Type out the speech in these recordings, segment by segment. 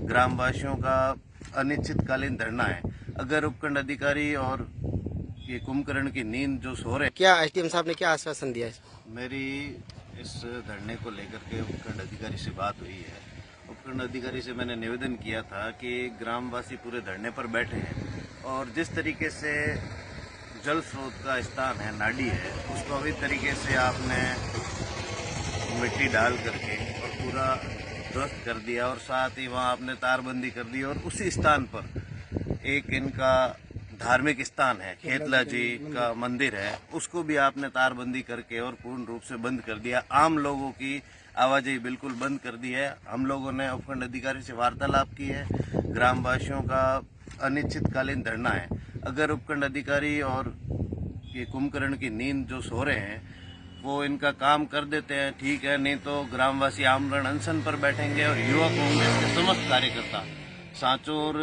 ग्रामवासियों का अनिश्चितकालीन धरना है। अगर उपखंड अधिकारी और ये कुंभकर्ण की नींद जो सो रहे, क्या एसडीएम साहब ने क्या आश्वासन दिया है? मेरी इस धरने को लेकर के उपखंड अधिकारी से बात हुई है। उपखंड अधिकारी से मैंने निवेदन किया था कि ग्रामवासी पूरे धरने पर बैठे हैं और जिस तरीके से जल स्रोत का स्थान है, नाडी है, उसको अभी तरीके से आपने मिट्टी डाल करके और पूरा ध्वस्त कर दिया और साथ ही वहाँ आपने तारबंदी कर दी और उसी स्थान पर एक इनका धार्मिक स्थान है, खेतला जी का मंदिर है, उसको भी आपने तारबंदी करके और पूर्ण रूप से बंद कर दिया। आम लोगों की आवाजाही बिल्कुल बंद कर दी है। हम लोगों ने उपखंड अधिकारी से वार्तालाप की है। ग्रामवासियों का अनिश्चितकालीन धरना है। अगर उपखंड अधिकारी और ये कुंभकर्ण की नींद जो सो रहे हैं वो इनका काम कर देते हैं, ठीक है, नहीं तो ग्रामवासी आमरण अनशन पर बैठेंगे और युवा कांग्रेस के समस्त कार्यकर्ता, सांचौर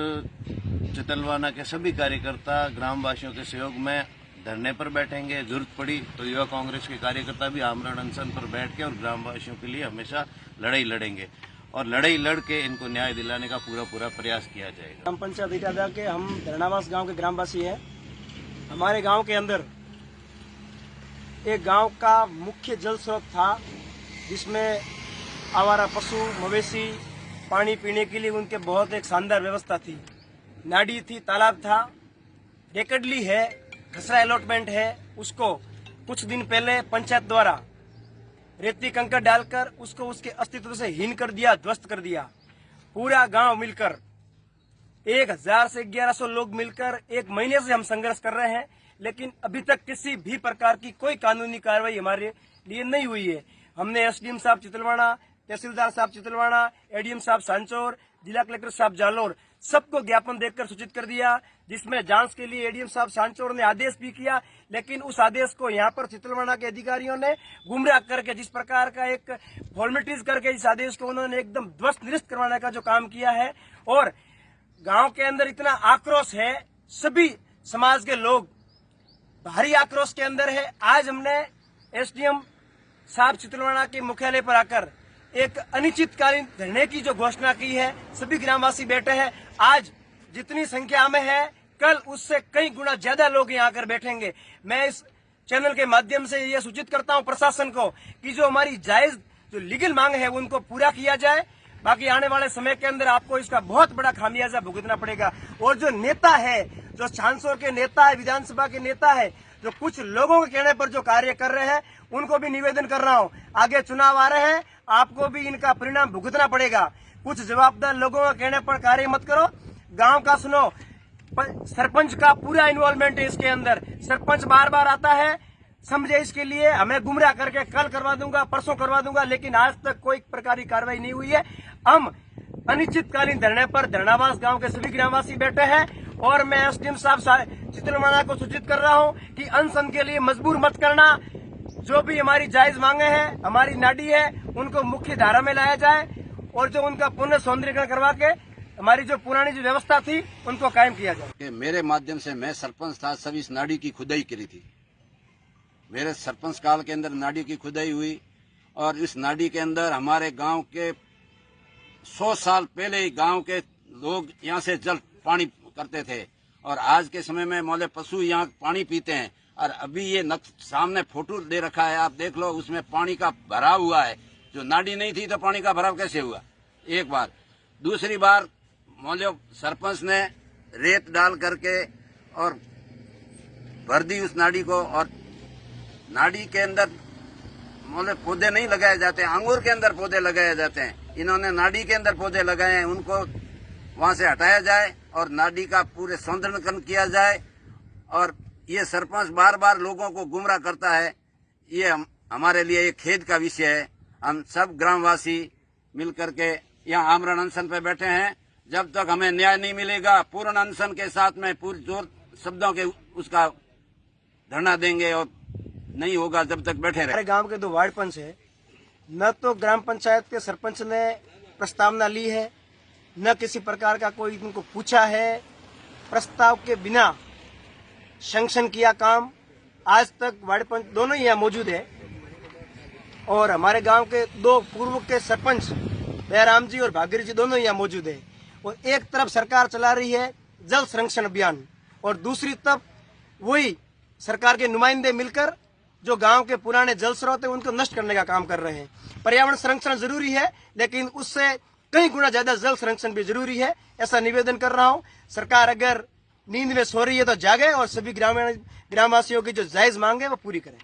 चितलवाना के सभी कार्यकर्ता ग्रामवासियों के सहयोग में धरने पर बैठेंगे। जरूरत पड़ी तो युवा कांग्रेस के कार्यकर्ता भी आमरण अनशन पर बैठ के और ग्रामवासियों के लिए हमेशा लड़ाई लड़ेंगे और लड़ाई लड़ के इनको न्याय दिलाने का पूरा प्रयास किया जाएगा। ग्राम पंचायत इटादा के हम धरनावास गांव के ग्रामवासी हैं। हमारे गांव के अंदर एक गांव का मुख्य जल स्रोत था जिसमें आवारा पशु मवेशी पानी पीने के लिए उनके बहुत एक शानदार व्यवस्था थी। नाडी थी, तालाब था, डेकडली है, खसरा अलॉटमेंट है। उसको कुछ दिन पहले पंचायत द्वारा रेती कंकड़ डालकर उसको उसके अस्तित्व से हीन कर दिया, ध्वस्त कर दिया। पूरा गांव मिलकर 1000 से 1100 लोग मिलकर 1 महीने से हम संघर्ष कर रहे हैं, लेकिन अभी तक किसी भी प्रकार की कोई कानूनी कार्रवाई हमारे लिए नहीं हुई है। हमने एसडीएम साहब चितलवाना, तहसीलदार साहब चितलवाना, एडीएम साहब सांचौर, जिला कलेक्टर साहब जालोर, सबको ज्ञापन देकर सूचित कर दिया, जिसमें जांच के लिए एडीएम साहब सांचौर ने आदेश भी किया। लेकिन उस आदेश को यहाँ पर चितलवाना के अधिकारियों ने गुमराह करके, जिस प्रकार का एक फॉर्मेलिटीज करके इस आदेश को उन्होंने एकदम ध्वस्त निरस्त करवाने का जो काम किया है। और गांव के अंदर इतना आक्रोश है, सभी समाज के लोग भारी आक्रोश के अंदर है। आज हमने एसडीएम साहब चितलवाना के मुख्यालय पर आकर एक अनिश्चितकालीन धरने की जो घोषणा की है, सभी ग्रामवासी बैठे हैं। आज जितनी संख्या में है, कल उससे कई गुना ज्यादा लोग यहाँ आकर बैठेंगे। मैं इस चैनल के माध्यम से ये सूचित करता हूँ प्रशासन को कि जो हमारी जायज जो लीगल मांग है उनको पूरा किया जाए। बाकी आने वाले समय के अंदर आपको इसका बहुत बड़ा खामियाजा भुगतना पड़ेगा। और जो नेता है, जो सांसद के नेता है, विधानसभा के नेता है, जो कुछ लोगों के कहने पर जो कार्य कर रहे हैं, उनको भी निवेदन कर रहा हूं, आगे चुनाव आ रहे हैं, आपको भी इनका परिणाम भुगतना पड़ेगा। कुछ जवाबदार लोगों के कहने पर कार्य मत करो। गांव का सुनो, सरपंच का पूरा इन्वॉल्वमेंट है इसके अंदर। सरपंच बार बार आता है, समझे इसके लिए हमें गुमराह करके कल करवा दूंगा, परसों करवा दूंगा, लेकिन आज तक कोई प्रकार की कार्रवाई नहीं हुई है। हम अनिश्चितकालीन धरने पर धरनावास गांव के सभी ग्रामवासी बैठे हैं और मैं एसडीएम साहब चितलवाना को सूचित कर रहा हूं कि अनशन के लिए मजबूर मत करना। जो भी हमारी जायज मांगे हैं, हमारी नाडी है, उनको मुख्य धारा में लाया जाए और जो उनका पुनः सौंदर्यीकरण करवा के हमारी जो पुरानी जो व्यवस्था थी उनको कायम किया जाए। मेरे माध्यम से मैं सरपंच था, सब इस नाडी की खुदाई करी थी। मेरे सरपंच काल के अंदर नाडी की खुदाई हुई और इस नाडी के अंदर हमारे गांव के 100 साल पहले ही गांव के लोग यहाँ से जल पानी करते थे और आज के समय में मोले पशु यहाँ पानी पीते हैं। और अभी ये सामने फोटो दे रखा है, आप देख लो, उसमें पानी का भराव हुआ है। जो नाडी नहीं थी तो पानी का भराव कैसे हुआ? एक बार। दूसरी बार मोले सरपंच ने रेत डाल करके और भर दी उस नाडी को और नाडी के अंदर मोले पौधे नहीं लगाए जाते, अंगूर के अंदर पौधे लगाए जाते हैं। इन्होंने नाडी के अंदर पौधे लगाए हैं, उनको वहां से हटाया जाए और नाडी का पूरे सौंदर्यीकरण किया जाए। और ये सरपंच बार बार लोगों को गुमराह करता है, ये हमारे लिए एक खेद का विषय है। हम सब ग्रामवासी मिलकर के यहाँ आमरण अनशन पे बैठे हैं। जब तक हमें न्याय नहीं मिलेगा, पूर्ण अनशन के साथ में पूरी जोर शब्दों के उसका धरना देंगे और नहीं होगा जब तक बैठे रहे। हमारे गांव के 2 वार्ड पंच है, न तो ग्राम पंचायत के सरपंच ने प्रस्तावना ली है, न किसी प्रकार का कोई उनको पूछा है। प्रस्ताव के बिना सैंक्शन किया काम। आज तक वार्ड पंच दोनों ही यहाँ मौजूद है और हमारे गांव के 2 पूर्व के सरपंच दयाराम जी और भागीर जी दोनों यहाँ मौजूद है। और एक तरफ सरकार चला रही है जल संरक्षण अभियान और दूसरी तरफ वही सरकार के नुमाइंदे मिलकर जो गांव के पुराने जल स्रोत है उनको नष्ट करने का काम कर रहे हैं। पर्यावरण संरक्षण जरूरी है, लेकिन उससे कई गुना ज्यादा जल संरक्षण भी जरूरी है। ऐसा निवेदन कर रहा हूं। सरकार अगर नींद में सो रही है तो जागे और सभी ग्रामवासियों की जो जायज मांग है वो पूरी करें।